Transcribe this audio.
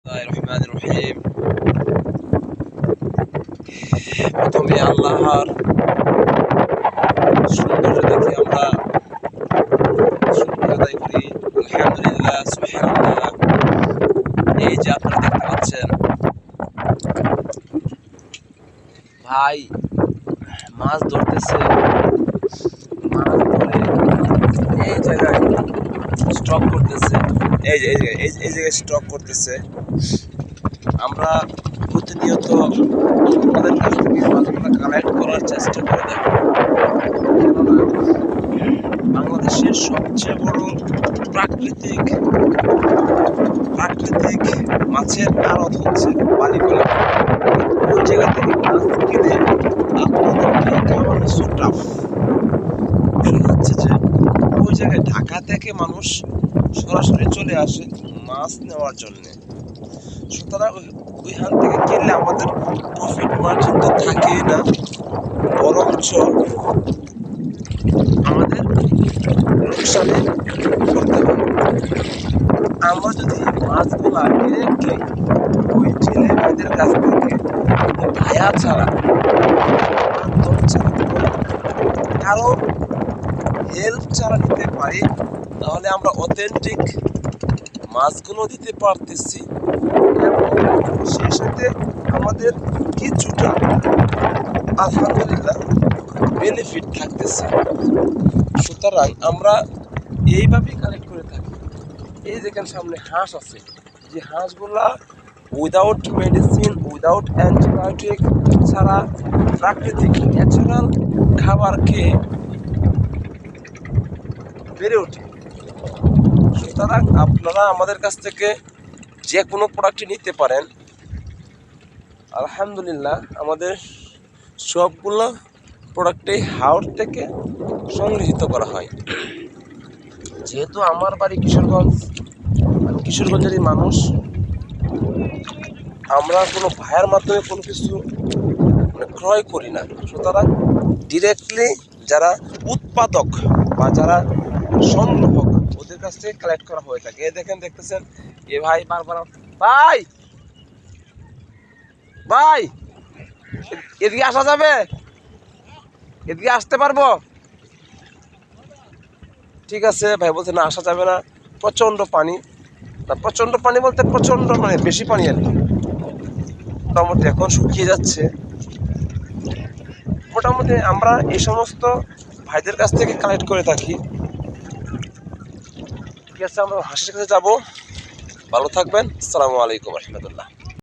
রহমানির রহিম। প্রথমে আল্লাহর সৌন্দর্য দেখে আমরা শুকর আদায় করি। আলহামদুলিল্লাহ, সুবহানাল্লাহ। এই যে আপনারা দেখতে পাচ্ছেন ভাই মাছ ধরতেছে, মাছ ধরে এই জায়গায় স্টক করতেছে, এই জায়গায় স্টক করতেছে। আমরা প্রতিনিয়ত আমাদের কাছ থেকে মাছগুলো কালেক্ট করার চেষ্টা করে থাকি, কেননা বাংলাদেশের সবচেয়ে বড় প্রাকৃতিক মাছের আড়ত হচ্ছে বালিকলা। ওই জায়গা থেকে মাছ কিনে আপনাদেরকে খাওয়ানো সো টাফ। বিষয় হচ্ছে যে ওই জায়গায় ঢাকা থেকে মানুষ সরাসরি চলে আসে মাছ নেওয়ার জন্যে। সুতরাং ওইখান থেকে কিনলে আমাদের প্রফিট মার্জিন তো থাকেই না, বরঞ্চ আমাদের লোকসানে করতে হবে। আমরা যদি মাছগুলা ডিরেক্টলি ওই জেলে ভাইদের কাছ থেকে ভায়া ছাড়া, মাধ্যম ছাড়া, কারো হেল্প ছাড়া নিতে পারি, তাহলে আমরা অথেন্টিক মাছগুলো দিতে পারতেছি এবং সেই সাথে আমাদের কিছুটা আলহামদুলিল্লাহ বেনিফিট থাকতেছে। সুতরাং আমরা এইভাবেই কালেক্ট করে থাকি। এই দেখেন সামনে হাঁস আছে, যে হাঁসগুলা উইদাউট মেডিসিন, উইদাউট অ্যান্টিবায়োটিক ছাড়া প্রাকৃতিক ন্যাচারাল খাবার খেয়ে বেড়ে ওঠে। সুতরাং আপনারা আমাদের কাছ থেকে যে কোনো প্রোডাক্টই নিতে পারেন। আলহামদুলিল্লাহ, আমাদের সবগুলো প্রোডাক্টই হাওড় থেকে সংগৃহীত করা হয়। যেহেতু আমার বাড়ি কিশোরগঞ্জ, আমি কিশোরগঞ্জেরই মানুষ, আমরা কোনো ভাইয়ের মাধ্যমে কোনো কিছু ক্রয় করি না। সুতরাং ডিরেক্টলি যারা উৎপাদক বা যারা সংগ্রাহক, ওদের কাছ থেকে কালেক্ট করা হয়ে থাকে। দেখতেছেন এ ভাই বারবার, ভাই ভাই এদিকে আসা যাবে? এদিকে আসতে পারবো? ঠিক আছে ভাই বলছে না, আসা যাবে না, প্রচণ্ড পানি। প্রচণ্ড পানি বলতে প্রচণ্ড মানে বেশি পানি আর কি। মোটামুটি এখন শুকিয়ে যাচ্ছে। মোটামুটি আমরা এই সমস্ত ভাইদের কাছ থেকে কালেক্ট করে থাকি। ঠিক আছে, আমরা হাঁসের কাছে যাবো। ভালো থাকবেন। আসসালামু আলাইকুম রহমতুল্লাহ।